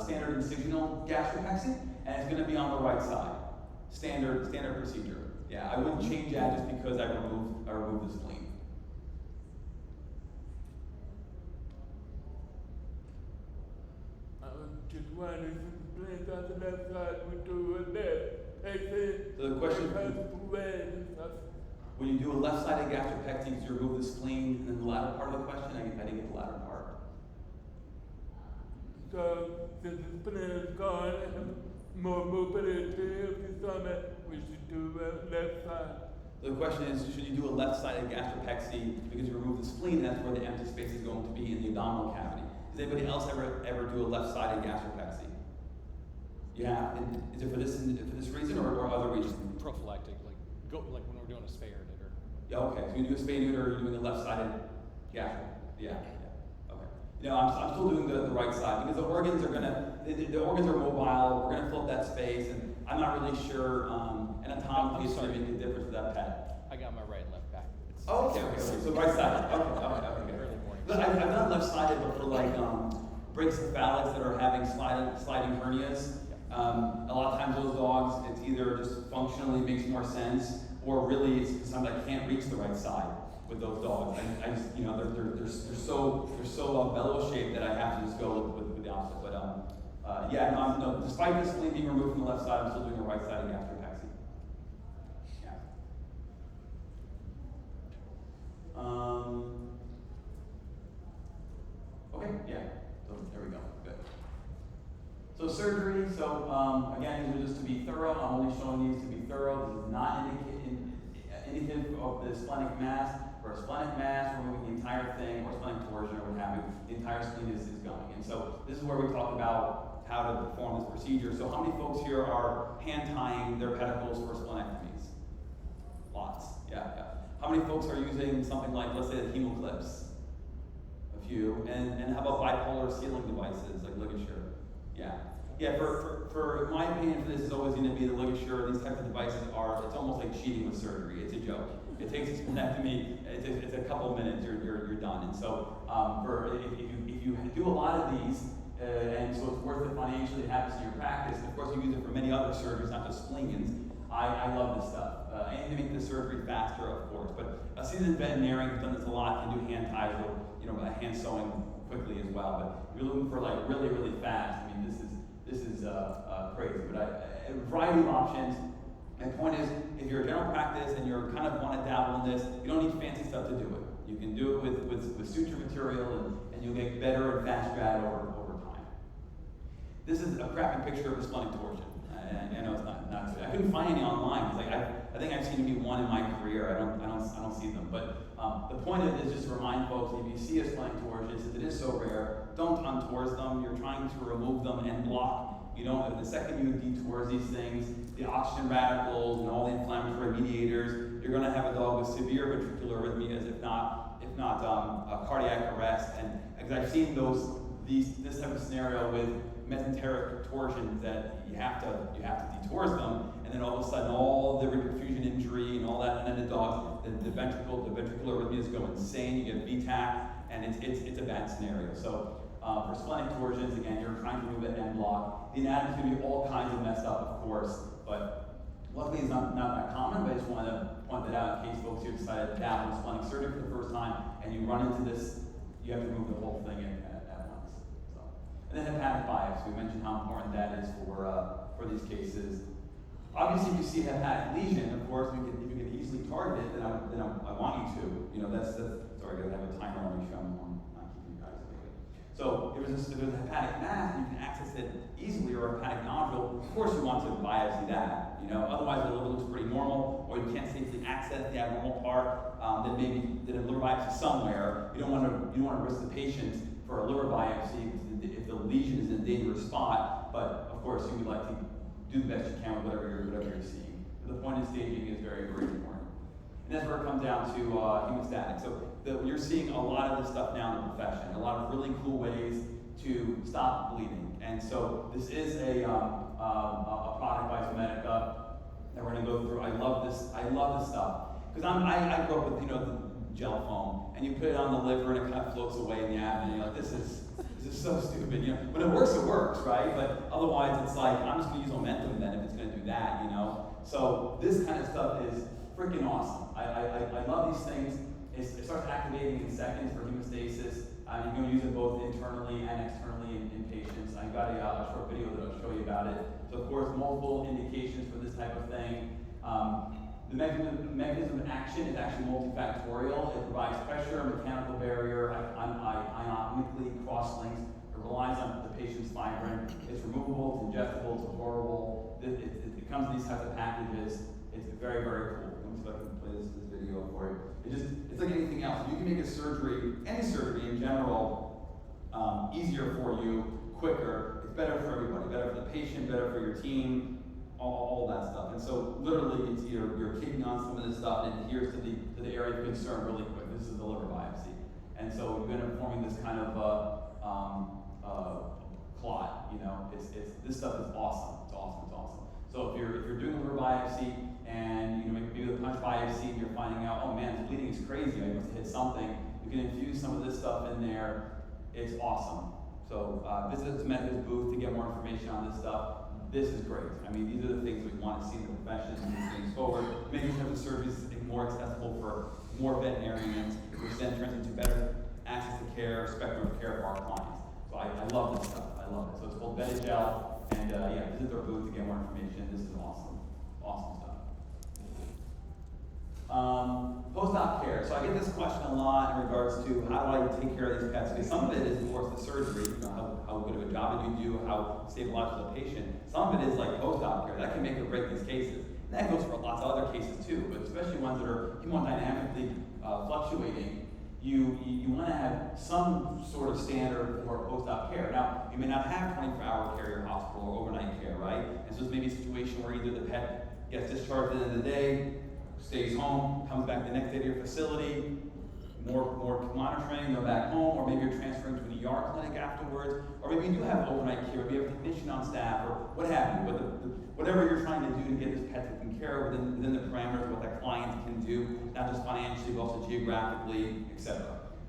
standard incisional gastropexy, and it's going to be on the right side. Standard procedure. Yeah, I wouldn't change that just because I removed the spleen. Just wondering if the spleen on the left side would do it left. So the question when you do a left-sided gastropexy because you remove the spleen, and then the latter part of the question, I didn't get the latter part. So since the spleen is gone and more mobility of the stomach, we should do left side. So the question is, should you do a left-sided gastropexy because you remove the spleen? That's where the empty space is going to be in the abdominal cavity. Does anybody else ever do a left-sided gastropexy? Yeah. And is it for this reason or other reasons? Prophylactic, like when we're doing a spay or neuter. Yeah. Okay. So you do a spay neuter, or you're doing a left-sided gastro. Yeah. Okay. I'm still doing the right side because the organs are the organs are mobile. We're gonna fill up that space, and I'm not really sure anatomically it's gonna make a difference to that pet. I got my right and left backwards. Oh, okay. So right side. Okay. Early morning. But I've done left-sided, but for like brachycephalics that are having sliding hernias. A lot of times those dogs, it's either just functionally makes more sense, or really it's sometimes I can't reach the right side with those dogs. I just they're so bellow shaped that I have to just go with the opposite. But despite the spleen being removed from the left side, I'm still doing a right-sided gastropexy. Yeah. Okay. Yeah. So there we go. Good. So surgery, again, these are just to be thorough. I'm only showing these to be thorough. This is not indicative of the splenic mass. For a splenic mass, we're moving the entire thing, or splenic torsion, or what have you. The entire spleen is going. And so this is where we talk about how to perform this procedure. So how many folks here are hand tying their pedicles for splenectomies? Lots. Yeah. How many folks are using something like, let's say, the hemoclips? A few. And how about bipolar sealing devices like ligature? Yeah, for my opinion, for this is always going to be the ligature. These types of devices it's almost like cheating with surgery. It's a joke. It takes a splenectomy, it's a couple of minutes, you're done. And so if you do a lot of these, and so it's worth it financially to have this in your practice, and of course you use it for many other surgeries, not just spleens, I love this stuff. Anything to make the surgery faster, of course. But a seasoned veterinarian who's done this a lot can do hand ties or hand sewing quickly as well. But if you're looking for like really, really fast, I mean, this is crazy. But a variety of options. My point is, if you're a general practice and you're kind of want to dabble in this, you don't need fancy stuff to do it. You can do it with suture material, and you'll get better and faster at it over time. This is a crappy picture of a splenic torsion. I know it's not good. I couldn't find any online. Like I think I've seen maybe one in my career. I don't see them. But the point of it is just to remind folks, if you see a splenic torsion, since it is so rare, don't untors them. You're trying to remove them and block. You don't. The second you detours these things, the oxygen radicals and all the inflammatory mediators, you're going to have a dog with severe ventricular arrhythmias, if not cardiac arrest. And because I've seen this type of scenario with mesenteric torsions that you have to detour them, and then all of a sudden all the reperfusion injury and all that, and then the dog, the ventricular arrhythmias go insane. You get VTAC, and it's a bad scenario. So for splenic torsions, again, you're trying to remove it and block. The anatomy's going to be all kinds of messed up, of course, but luckily it's not that common. But I just wanted to point that out in case folks are decided to dabble in splenic surgery for the first time, and you run into this, you have to remove the whole thing at once. So, and then hepatic biopsy. We mentioned how important that is for these cases. Obviously, if you see a hepatic lesion, of course, if you can easily target it, then I want you to. You know, that's sorry, I gotta have a timer on make sure I'm not keeping you guys awake. So if there's a hepatic mass and you can access it easily, or a hepatic nodule, of course you want to biopsy that. You know, otherwise the liver looks pretty normal, or you can't safely access the abnormal part. Then maybe did a liver biopsy somewhere. You don't want to risk the patient for a liver biopsy if the lesion is in a dangerous spot. But of course, you would like to do the best you can with whatever you're seeing. But the point of staging is very, very important. And that's where it comes down to hemostatic. So you're seeing a lot of this stuff now in the profession, a lot of really cool ways to stop bleeding. And so this is a product by Zomedica that we're going to go through. I love this stuff. Because I grew up with, the gel foam, and you put it on the liver and it kind of floats away in the abdomen, and you're like, this is so stupid. When it works, right? But otherwise it's like, I'm just going to use momentum then if it's going to do that, So this kind of stuff is freaking awesome. I love these things. It starts activating in seconds for hemostasis. You can use it both internally and externally in patients. I've got a short video that I'll show you about it. So of course, multiple indications for this type of thing. The mechanism of action is actually multifactorial. It provides pressure, mechanical barrier, ionically cross-links. It relies on the patient's fibrin. It's removable, it's ingestible, it's absorbable. It comes in these types of packages. It's very, very cool. Let me see if I can play this video for you. It's like anything else. You can make a surgery, any surgery in general, easier for you, quicker. It's better for everybody, better for the patient, better for your team, all that stuff. And so literally it's you're kicking on some of this stuff and it adheres to the area of concern really quick. This is the liver biopsy. And so you end up forming this kind of clot, this stuff is awesome. It's awesome. So if you're doing a liver biopsy and maybe the punch biopsy and you're finding out, oh man, this bleeding is crazy, I must have hit something, you can infuse some of this stuff in there. It's awesome. So visit Zomedica's booth to get more information on this stuff. This is great. I mean, these are the things we want to see in the profession and move things forward. Making sure the surgery is more accessible for more veterinarians, which then turns into better access to care, spectrum of care for our clients. So I love this stuff. I love it. So it's called Gel, and visit their booth to get more information. This is awesome. Awesome stuff. Post-op care. So I get this question a lot in regards to how do I take care of these pets? Because some of it is, of course, the surgery, how good of a job did you do, how save lives for the patient. Some of it is like post-op care. That can make or break these cases. And that goes for lots of other cases too, but especially ones that are hemodynamically fluctuating. You want to have some sort of standard for post-op care. Now, you may not have 24-hour care in your hospital or overnight care, right? And so it's maybe a situation where either the pet gets discharged at the end of the day, stays home, comes back the next day to your facility, more monitoring, go back home, or maybe you're transferring to an ER clinic afterwards, or maybe you do have overnight care, maybe you have a technician on staff, or what have you, whatever you're trying to do to get this pet taken care of within the parameters of what that client can do, not just financially, but also geographically, etc.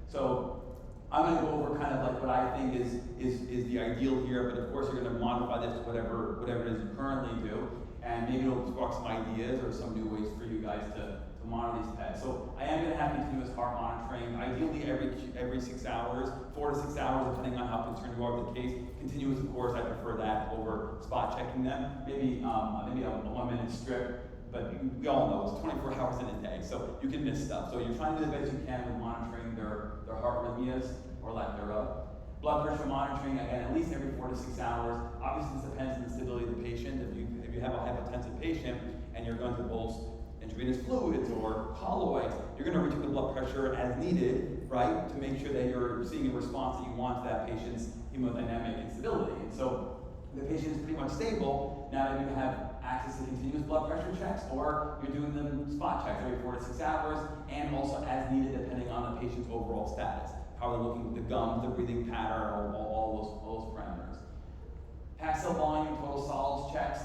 So I'm going to go over kind of like what I think is the ideal here, but of course you're going to modify this to whatever it is you currently do, and maybe it'll spark some ideas or some new ways for you guys to monitor these pets. So I am going to have continuous heart monitoring, ideally every 6 hours, 4 to 6 hours, depending on how concerned you are with the case. Continuous, of course, I prefer that over spot checking them. Maybe a 1-minute strip, but we all know it's 24 hours in a day, so you can miss stuff. So you're trying to do the best you can with monitoring their heart arrhythmias or lack thereof. Blood pressure monitoring, again, at least every 4 to 6 hours. Obviously, this depends on the stability of the patient. If you have a hypotensive patient and you're going to bolus intravenous fluids or colloids, you're going to reach the blood pressure as needed, right, to make sure that you're seeing a response that you want to that patient's hemodynamic instability. And so the patient is pretty much stable. Now that you have access to continuous blood pressure checks, or you're doing them spot checks every 4 to 6 hours, and also as needed depending on the patient's overall status. How they're looking at the gums, the breathing pattern, all those parameters. Pack cell volume, total solids checks.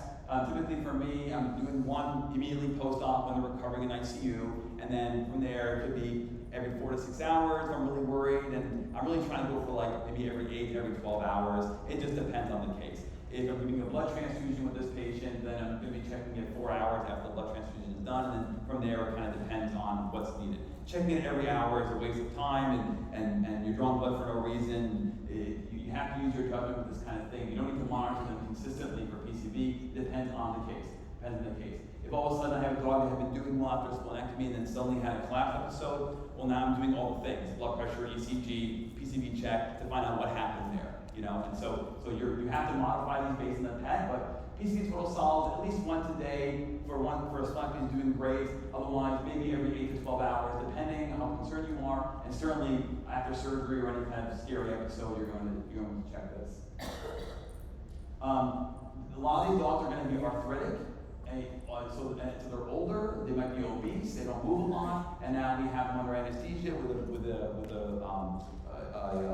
Typically for me, I'm doing one immediately post-op when they're recovering in ICU, and then from there it could be every 4 to 6 hours if I'm really worried, and I'm really trying to go for like maybe every 8 to every 12 hours. It just depends on the case. If I'm giving a blood transfusion with this patient, then I'm going to be checking it 4 hours after the blood transfusion is done, and then from there it kind of depends on what's needed. Checking it every hour is a waste of time, and you're drawing blood for no reason. You have to use your judgment with this kind of thing. You don't need to monitor them consistently for PCV. It depends on the case. If all of a sudden I have a dog that had been doing well after a splenectomy and then suddenly had a collapse episode, well, now I'm doing all the things: blood pressure, ECG, PCV check to find out what happened there. And so you have to modify these based on the pet, but PCV total solids at least once a day for a splenectomy is doing great. Otherwise, maybe every 8 to 12 hours, depending on how concerned you are, and certainly after surgery or any kind of scary episode, you're going to check this. A lot of these dogs are going to be arthritic, so they're older, they might be obese, they don't move a lot, and now we have them under anesthesia with a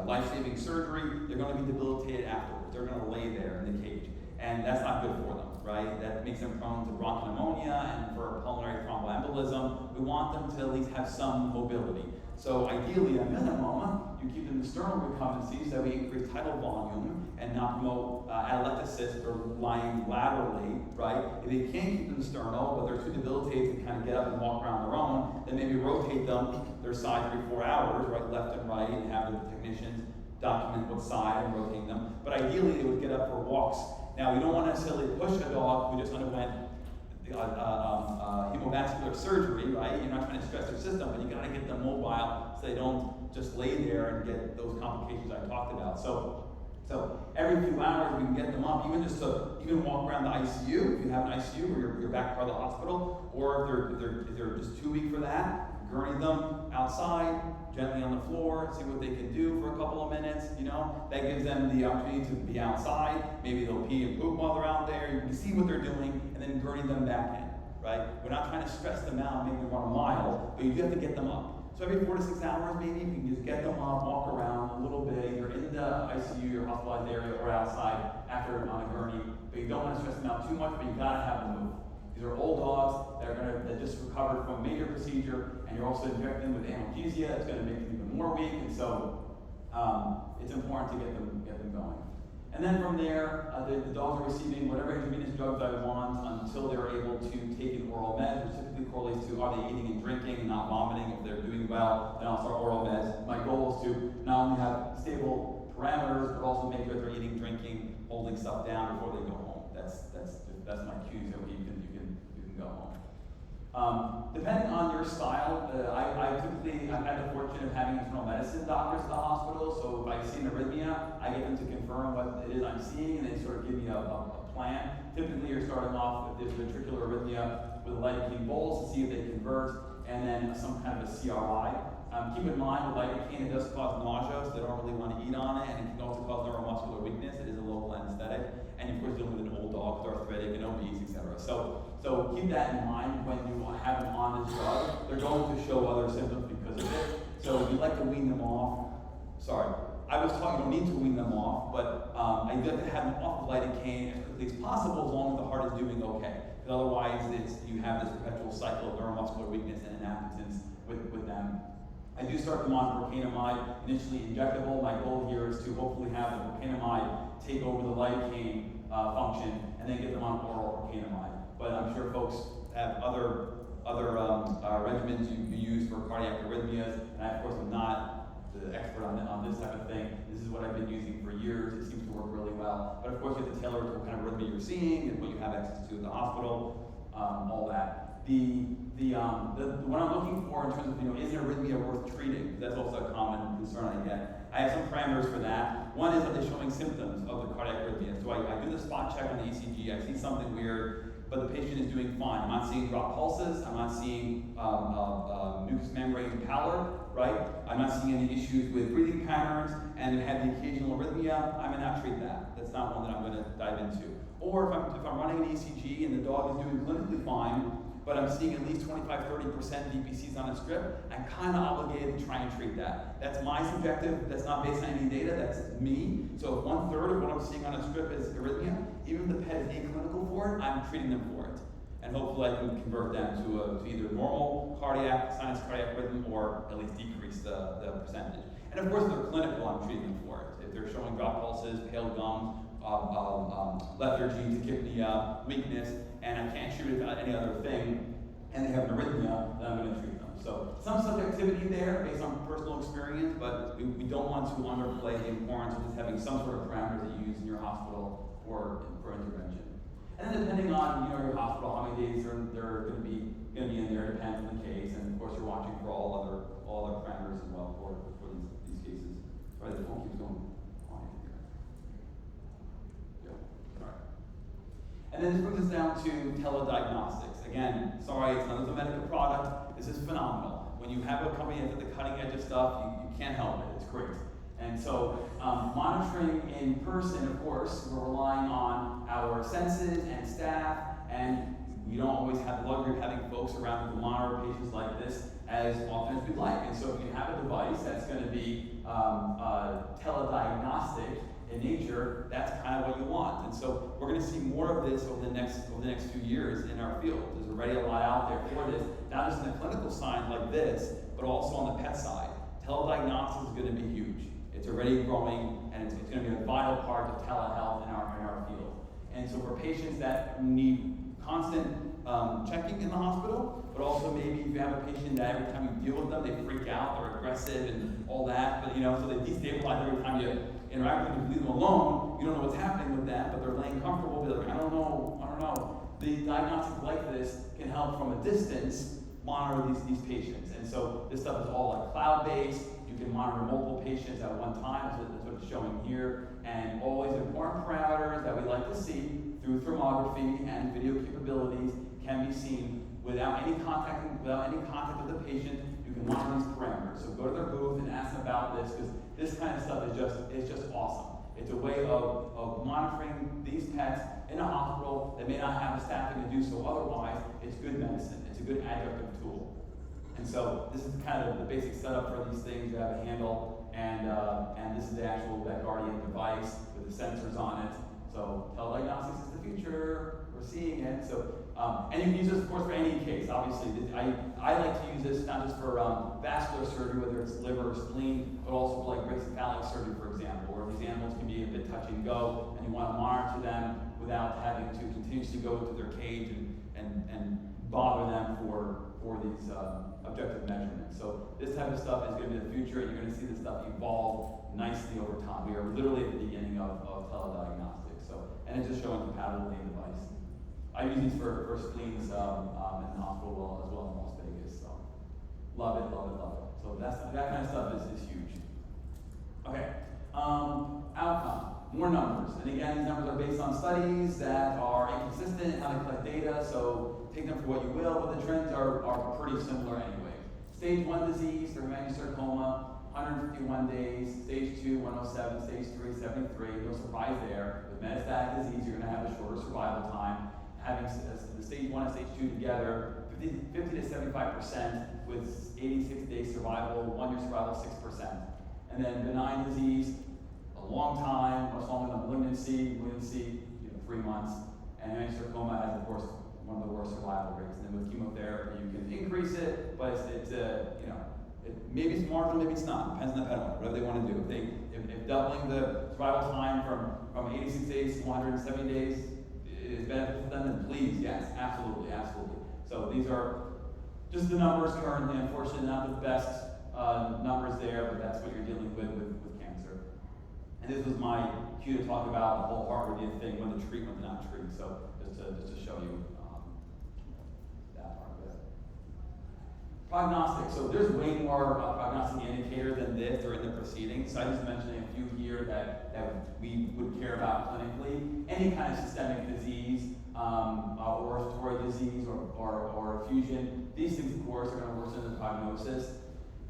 life-saving surgery. They're going to be debilitated afterwards. They're going to lay there in the cage, and that's not good for them, right? That makes them prone to bronchopneumonia and for pulmonary thromboembolism. We want them to at least have some mobility. So ideally, at minimum, you keep them in sternal recumbency so that we increase tidal volume and not promote atelectasis or lying laterally, right? If they can't keep them sternal, but they're too debilitated to kind of get up and walk around their own, then maybe rotate them their side every 4 hours, right, left and right, and have the technicians document what side and rotating them. But ideally, they would get up for walks. Now, we don't want to necessarily push a dog who just underwent hemovascular surgery, right? You're not trying to stress their system, but you got to get them mobile so they don't just lay there and get those complications I talked about. So every few hours we can get them up, even just to even walk around the ICU. If you have an ICU or you're back part of the hospital, or if they're just too weak for that, gurney them outside, gently on the floor, see what they can do for a couple of minutes. That gives them the opportunity to be outside. Maybe they'll pee and poop while they're out there. You can see what they're doing, and then gurney them back in, right? We're not trying to stress them out, make them run a mile, but you do have to get them up. So every 4 to 6 hours, maybe, you can just get them up, walk around a little bit, either in the ICU or hospitalized area or outside after on a gurney. But you don't want to stress them out too much, but you gotta have them move. These are old dogs that just recovered from a major procedure, and you're also injecting them with analgesia. It's going to make them even more weak, and so it's important to get them going. And then from there, the dogs are receiving whatever intravenous drugs I want until they're able to take an oral med, which typically correlates to are they eating and drinking and not vomiting. If they're doing well, then I'll start oral meds. My goal is to not only have stable parameters, but also make sure they're eating, drinking, holding stuff down before they go home. That's my cue, so you can go home. Depending on your style, I've had the fortune of having internal medicine doctors at the hospital, so if I see an arrhythmia, I get them to confirm what it is I'm seeing, and they sort of give me a plan. Typically, you're starting off with this ventricular arrhythmia with a lidocaine bolus to see if they convert, and then some kind of a CRI. Keep in mind, with lidocaine, it does cause nausea, so they don't really want to eat on it, and it can also cause neuromuscular weakness. It is a local anesthetic, and of course, dealing with an old dog who's arthritic and obese, etc. So keep that in mind when you have them on this drug. They're going to show other symptoms because of it. So if you'd like to wean them off, I was taught you don't need to wean them off, but you have to have them off of lidocaine as quickly as possible, as long as the heart is doing okay. Because otherwise, you have this perpetual cycle of neuromuscular weakness and inappetence with them. I do start them on procainamide, initially injectable. My goal here is to hopefully have the procainamide take over the lidocaine function, and then get them on oral procainamide. But I'm sure folks have other regimens you use for cardiac arrhythmias, and I, of course, am not the expert on this type of thing. This is what I've been using for years. It seems to work really well. But of course, you have to tailor it to what kind of arrhythmia you're seeing and what you have access to at the hospital, all that. What I'm looking for in terms of, is an arrhythmia worth treating? That's also a common concern I get. I have some parameters for that. One is, are they showing symptoms of the cardiac arrhythmia? So I do the spot check on the ECG. I see something weird. but the patient is doing fine. I'm not seeing drop pulses, I'm not seeing mucous membrane pallor, right? I'm not seeing any issues with breathing patterns, and have the occasional arrhythmia. I may not treat that. That's not one that I'm going to dive into. Or if I'm running an ECG and the dog is doing clinically fine, but I'm seeing at least 25-30% DPCs on a strip, I'm kind of obligated to try and treat that. That's my subjective, that's not based on any data, that's me. So if 1/3 of what I'm seeing on a strip is arrhythmia, even if the pet is aclinical for it, I'm treating them for it. And hopefully I can convert them to either normal sinus cardiac rhythm, or at least decrease the percentage. And of course, if they're clinical, I'm treating them for it. If they're showing drop pulses, pale gums, lethargy, tachypnea, weakness, and I can't treat it without any other thing, and they have an arrhythmia, then I'm going to treat them. So some subjectivity there based on personal experience, but we don't want to underplay the importance of just having some sort of parameters that you use in your hospital for intervention. And then depending on your hospital, how many days they're going to be in there, depends on the case, and of course you're watching for all other parameters as well for these cases. Sorry, the phone keeps going on here. Yeah. All right. And then this brings us down to telediagnostics. Again, sorry, it's another Zomedica product. This is phenomenal. When you have a company that's at the cutting edge of stuff, you can't help it. It's great. And so monitoring in person, of course, we're relying on our senses and staff, and we don't always have the luxury of having folks around who can monitor patients like this as often as we'd like. And so if you have a device that's going to be telediagnostic in nature, that's kind of what you want. And so we're going to see more of this over the next few years in our field. There's already a lot out there for this, not just in the clinical side like this, but also on the pet side. Telediagnostics is going to be huge. It's already growing, and it's going to be a vital part of telehealth in our field. And so for patients that need constant checking in the hospital, but also maybe if you have a patient that every time you deal with them, they freak out, they're aggressive and all that, but so they destabilize every time you interact with them, you leave them alone, you don't know what's happening with that, but they're laying comfortable, they're like, I don't know. The diagnostics like this can help from a distance monitor these patients. And so this stuff is all like cloud-based. You can monitor multiple patients at one time, so that's what it's showing here. And always important parameters that we like to see through thermography and video capabilities can be seen without any contact with the patient. You can monitor these parameters. So go to their booth and ask them about this, because this kind of stuff is just awesome. It's a way of monitoring these pets in a hospital that may not have the staffing to do so otherwise. It's good medicine. It's a good adjunctive tool. And so this is kind of the basic setup for these things. You have a handle, and this is the actual Guardian device with the sensors on it. So telediagnostics is the future. We're seeing it. So and you can use this, of course, for any case. Obviously, I like to use this not just for vascular surgery, whether it's liver or spleen, but also for like brachycephalic surgery, for example, where these animals can be a bit touch and go, and you want to monitor them without having to continuously go into their cage and bother them for these objective measurements. So this type of stuff is going to be the future, and you're going to see this stuff evolve nicely over time. We are literally at the beginning of telediagnostics. So, and it's just showing compatibility in the device. I use these for spleens in the hospital as well in Las Vegas. So love it. So that kind of stuff is huge. Okay, outcome. More numbers. And again, these numbers are based on studies that are inconsistent in how they collect data, so take them for what you will, but the trends are pretty similar anyway. Stage 1 disease for hemangiosarcoma, 151 days. Stage 2, 107. Stage 3, 73. No surprise there. With metastatic disease, you're going to have a shorter survival time. Having the stage 1 and stage 2 together, 50 to 75% with 86 days survival, 1 year survival, 6%. And then benign disease, a long time, much longer than malignancy, 3 months. And hemangiosarcoma has, of course, one of the worst survival rates. And then with chemotherapy, you can increase it, but maybe it's marginal, maybe it's not. Depends on the pet owner, whatever they want to do. If doubling the survival time from 86 days to 170 days is beneficial for them, then please, yes, absolutely. So these are just the numbers currently. Unfortunately, not the best numbers there, but that's what you're dealing with cancer. And this was my cue to talk about the whole hardware thing, when to treat, when to not treat. So just to show you that part of it. Prognostic. So there's way more prognostic indicator than this or in the proceedings. So I just mentioned a few here that we would care about clinically. Any kind of systemic disease, or respiratory disease or effusion. These things, of course, are going to worsen the prognosis.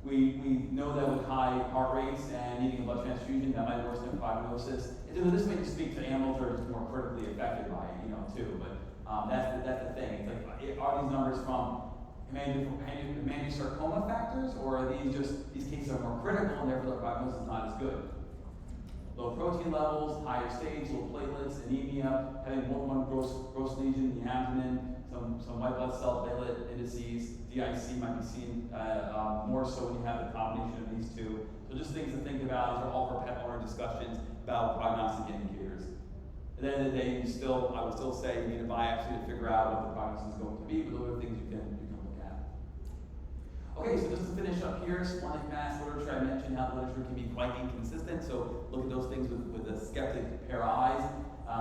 We know that with high heart rates and needing a blood transfusion, that might worsen the prognosis. And this may just speak to animals that are just more critically affected by it, too. But that's the thing. It's like, are these numbers from hemangiosarcoma factors, or are these cases are more critical and therefore the prognosis is not as good? Low protein levels, higher stage, low platelets, anemia, having more than one gross lesion in the abdomen, some white blood cell platelet indices, DIC might be seen more so when you have the combination of these two. So just things to think about. These are all for pet owner discussions about prognostic indicators. At the end of the day, I would still say you need a biopsy to figure out what the prognosis is going to be, but those are things you can look at. Okay, so just to finish up here, splenic mass literature, I mentioned how literature can be quite inconsistent, so look at those things with a skeptic pair of eyes.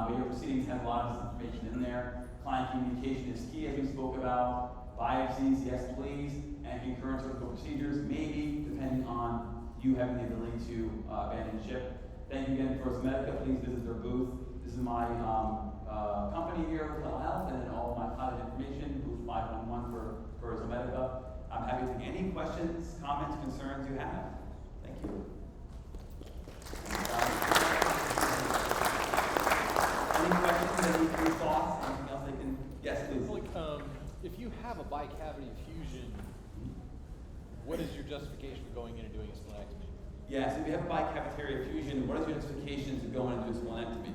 Your proceedings have a lot of this information in there. Client communication is key, as we spoke about. Biopsies, yes please, and concurrent surgical procedures, maybe, depending on you having the ability to abandon ship. Thank you again for Zomedica. Please visit their booth. This is my company here with Telehealth, and then all of my contact information, booth 511 for Zomedica. I'm happy to take any questions, comments, concerns you have. Thank you. Any questions, any thoughts, anything else they can, yes please. Like, if you have a bicavity fusion, what is your justification for going in and doing a splenectomy? Yeah, so if you have a bicavitary effusion, what is your justification to go in and do a splenectomy?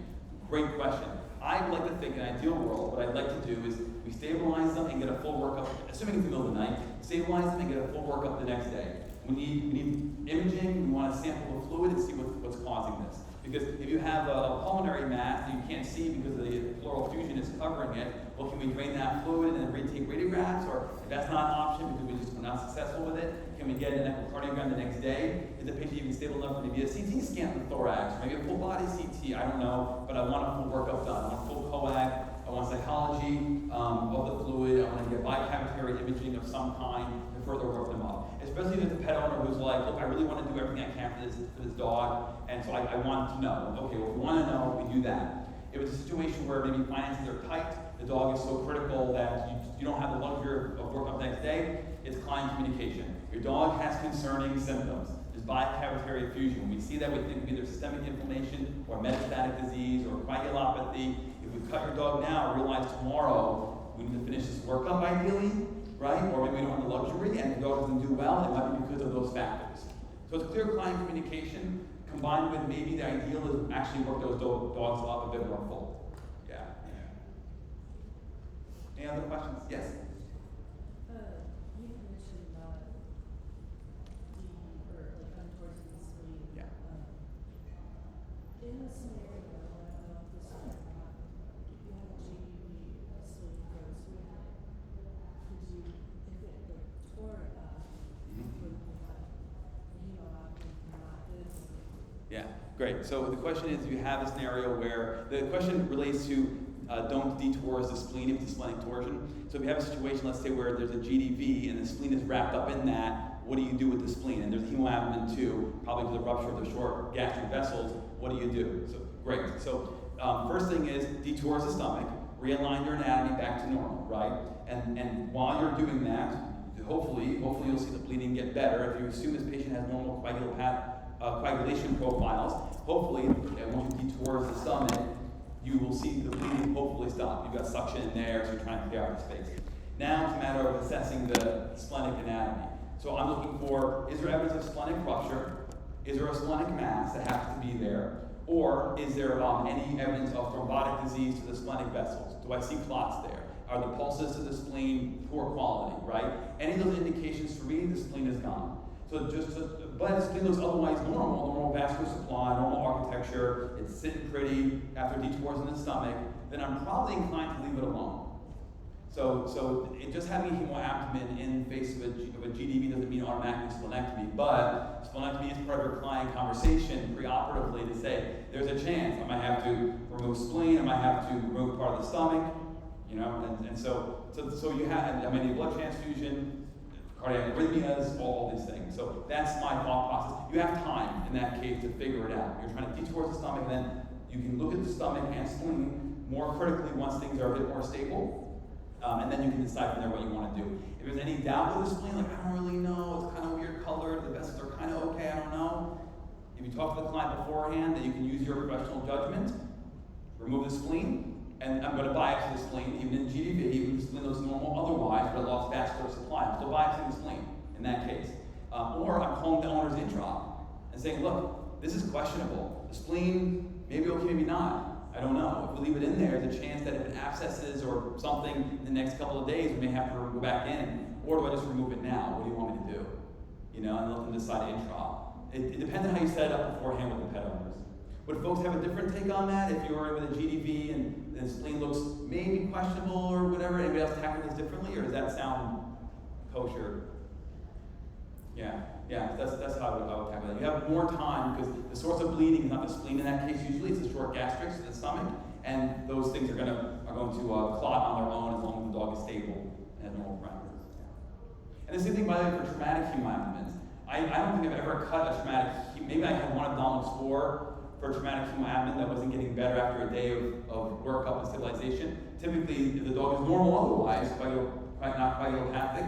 Great question. I'd like to think in an ideal world, what I'd like to do is we stabilize them and get a full workup, assuming it's the middle of the night, stabilize them and get a full workup the next day. We need imaging, we want to sample the fluid and see what's causing this. Because if you have a pulmonary mass that you can't see because the pleural effusion is covering it, well, can we drain that fluid and then retake radiographs? Or if that's not an option because we're not successful with it, can we get an echocardiogram the next day? Is the patient even stable enough for maybe a CT scan of the thorax, or maybe a full body CT? I don't know, but I want a full workup done. I want full coag. I want cytology of the fluid. I want to get bicavitary imaging of some kind to further work them up. Especially if it's a pet owner who's like, look, I really want to do everything I can for this dog, and so I want to know. Okay, well, if you want to know, we do that. If it's a situation where maybe finances are tight, the dog is so critical that you don't have the luxury of work up the next day, it's client communication. Your dog has concerning symptoms. There's bicavitary effusion. When we see that, we think either systemic inflammation or metastatic disease or coagulopathy. If we cut your dog now, realize tomorrow we need to finish this workup ideally, right? Or maybe we don't have the luxury and the dog doesn't do well, it might be because of those factors. So it's clear client communication combined with maybe the ideal is actually work those dogs up a bit more full. Yeah. Any other questions? Yes? You mentioned untoward the spleen. Yeah. In a scenario, I don't know if this is or not, if you have a GDV spleen goes with it, could you, if it tore it up, would not this? Yeah, great. So the question is, you have a scenario where the question relates to don't detour the spleen if it's splenic torsion. So if you have a situation, let's say, where there's a GDV and the spleen is wrapped up in that, what do you do with the spleen? And there's hemoabdomen too, probably because of rupture of the short gastric vessels. What do you do? So great. So first thing is detour the stomach, realign your anatomy back to normal, right? And while you're doing that, hopefully you'll see the bleeding get better. If you assume this patient has normal coagulation profiles, hopefully, once you detour the stomach, you will see the bleeding hopefully stop. You've got suction in there, so you're trying to clear out the space. Now it's a matter of assessing the splenic anatomy. So I'm looking for, is there evidence of splenic rupture? Is there a splenic mass that has to be there? Or is there any evidence of thrombotic disease to the splenic vessels? Do I see clots there? Are the pulses to the spleen poor quality, right? Any of those indications for me, the spleen is gone. So but the spleen looks otherwise normal vascular supply, normal architecture, it's sitting pretty after detours in the stomach, then I'm probably inclined to leave it alone. So just having a hemoabdomen in face of a GDV doesn't mean automatically splenectomy, but splenectomy is part of your client conversation preoperatively to say, there's a chance I might have to remove spleen, I might have to remove part of the stomach, and so you have, blood transfusion, cardiac arrhythmias, all these things. So that's my thought process. You have time in that case to figure it out. You're trying to detour the stomach, and then you can look at the stomach and spleen more critically once things are a bit more stable, and then you can decide from there what you want to do. If there's any doubt with the spleen, like I don't really know, it's kind of weird colored, the vessels are kind of okay, I don't know. If you talk to the client beforehand, then you can use your professional judgment, remove the spleen, and I'm going to biopsy the spleen, even in GDV, even if the spleen looks normal otherwise, but I lost vascular supply. I'm still biopsying the spleen in that case. Or I'm calling the owner's intra and saying, look, this is questionable. The spleen, maybe okay, maybe not. I don't know. If we leave it in there, there's a chance that if it abscesses or something in the next couple of days, we may have to go back in. Or do I just remove it now? What do you want me to do? You know, and let them decide intra. It depends on how you set it up beforehand with the pet owners. Would folks have a different take on that? If you're with a GDV and the spleen looks maybe questionable or whatever, anybody else tackle this differently, or does that sound kosher? Yeah, that's how I would tackle that. You have more time because the source of bleeding is not the spleen in that case. Usually, it's the short gastrix in the stomach, and those things are going to clot on their own as long as the dog is stable and has normal parameters. And the same thing, by the way, for traumatic hemoabdomens. I don't think I've ever cut a traumatic. Maybe I had one abdominal score for a traumatic hemoabdomen that wasn't getting better after a day of workup and stabilization. Typically, if the dog is normal otherwise, not quite idiopathic,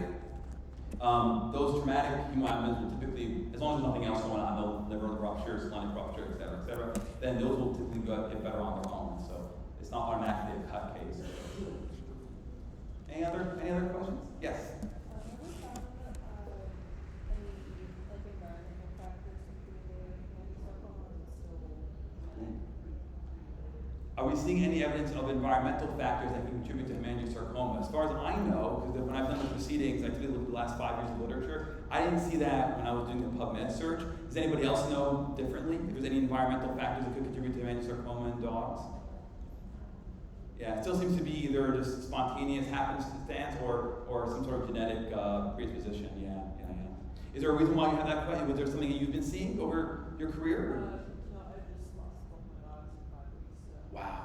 those traumatic hemoabdomens will typically, as long as there's nothing else going on, no liver rupture, splenic rupture, et cetera, then those will typically get better on their own. So it's not automatically a cut case. Any other questions? Yes. Are we seeing any evidence of environmental factors that can contribute to hemangiosarcoma? As far as I know, because when I've done the proceedings, I typically look at the last 5 years of literature, I didn't see that when I was doing the PubMed search. Does anybody else know differently? If there's any environmental factors that could contribute to hemangiosarcoma in dogs? Yeah, it still seems to be either just spontaneous happenstance or some sort of genetic predisposition. Yeah. Is there a reason why you have that question? Was there something that you've been seeing over your career? No, I just lost both my dogs in 5 weeks. Wow.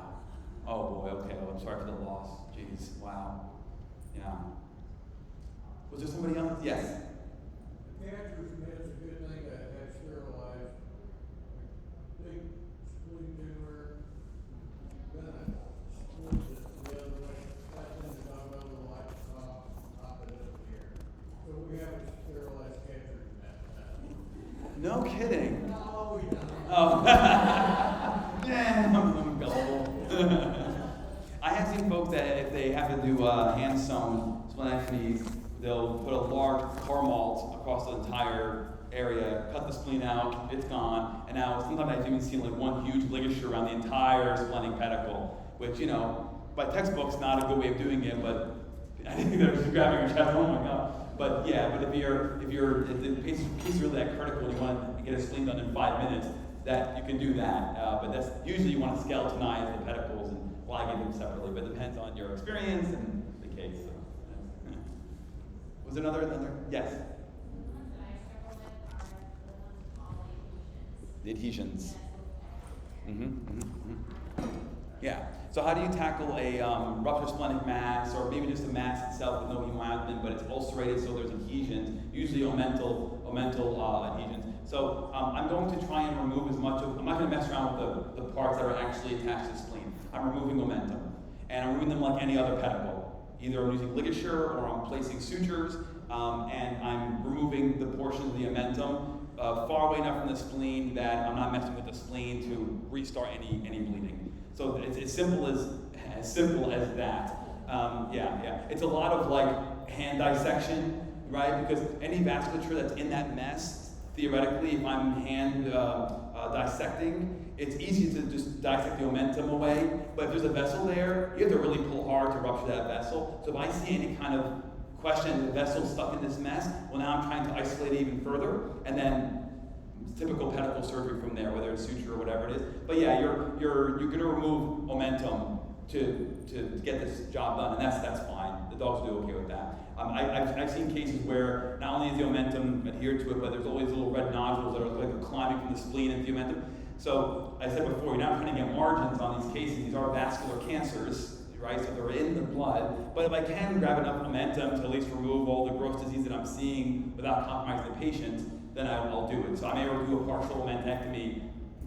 Oh boy, okay. Well, I'm sorry for the loss. Jeez. Wow. Yeah. Was there somebody else? Yes. The catcher's mitt is a good thing to have sterilized. Big spleen tumor, then squeeze it the other way. That thing's not over the light top it up here. So we have a sterilized catcher's mitt now. No kidding. No, we don't. Oh. Yeah, I'm gullible. I have seen folks that if they have to do hand-sewn splenectomies, they'll put a large car malt across the entire area, cut the spleen out, it's gone, and now sometimes I've even seen like one huge ligature around the entire splenic pedicle, which, you know, by textbook's not a good way of doing it, but I think they're just grabbing your chest, oh my god. But yeah, but if the case is really that critical and you want to get a spleen done in 5 minutes, that you can do that. But that's usually you want to skeletonize the pedicles and ligate them separately, but it depends on your experience and the case. So, yeah. Was there another? Yes. The adhesions. Yeah. So how do you tackle a ruptured splenic mass, or maybe just a mass itself with no hemoabdomen, but it's ulcerated, so there's adhesions, usually omental adhesions. So I'm going to try and remove as much of, I'm not going to mess around with the parts that are actually attached to the spleen. I'm removing omentum. And I'm removing them like any other pedicle. Either I'm using ligature or I'm placing sutures, and I'm removing the portion of the omentum far away enough from the spleen that I'm not messing with the spleen to restart any bleeding. So it's as simple as that. Yeah. It's a lot of like hand dissection, right? Because any vasculature that's in that mess, theoretically, if I'm hand dissecting, it's easy to just dissect the omentum away. But if there's a vessel there, you have to really pull hard to rupture that vessel. So if I see any kind of question, the vessel's stuck in this mess, well, now I'm trying to isolate it even further, and then typical pedicle surgery from there, whether it's suture or whatever it is. But yeah, you're going to remove omentum to get this job done, and that's fine. The dogs do okay with that. I've seen cases where not only is the omentum adhered to it, but there's always little red nodules that are like climbing from the spleen into the omentum. So I said before, you're not trying to get margins on these cases. These are vascular cancers, right? So they're in the blood. But if I can grab enough omentum to at least remove all the gross disease that I'm seeing without compromising the patient, then I'll do it. So I'm able to do a partial omentectomy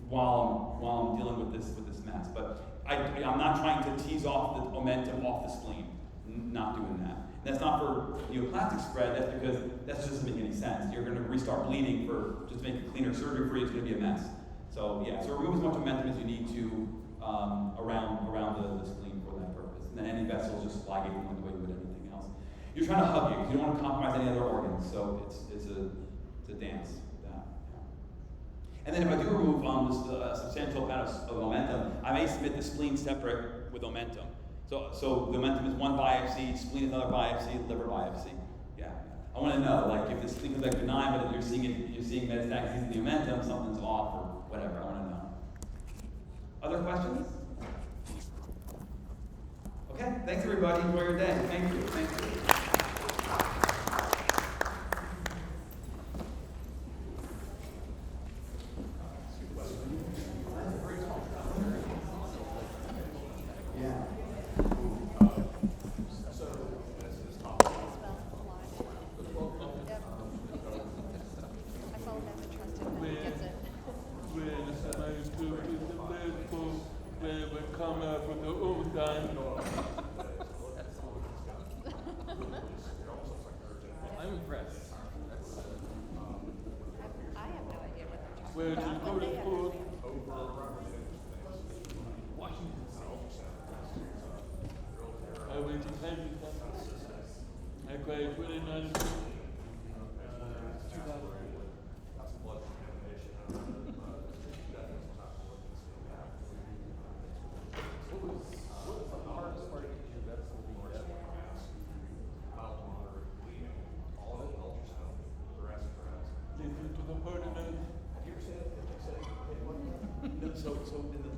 while I'm dealing with this mass. But I'm not trying to tease off the omentum off the spleen. Not doing that. And that's not for neoplastic spread, that's because that just doesn't make any sense. You're going to restart bleeding for just to make a cleaner surgery for you, it's going to be a mess. So yeah, so remove as much omentum as you need to around the spleen for that purpose. And then any vessels just ligate them the way you would anything else. You're trying to hug you because you don't want to compromise any other organs, so it's a dance with that. Yeah. And then if I do remove a substantial amount of omentum, I may submit the spleen separate with omentum. So the omentum is one biopsy, spleen is another biopsy, liver biopsy. Yeah. I want to know, like, if the spleen comes back benign, but if you're seeing metastases in the omentum, something's off or whatever. I want to know. Other questions? Okay. Thanks everybody. Enjoy your day. Thank you. Thank you. I'm impressed. I have no idea what they're talking Where did about. you go but to they school? I went to Kensington. I graduated in 92. What was the hardest part of your medical being done? Listen to the heart and So in the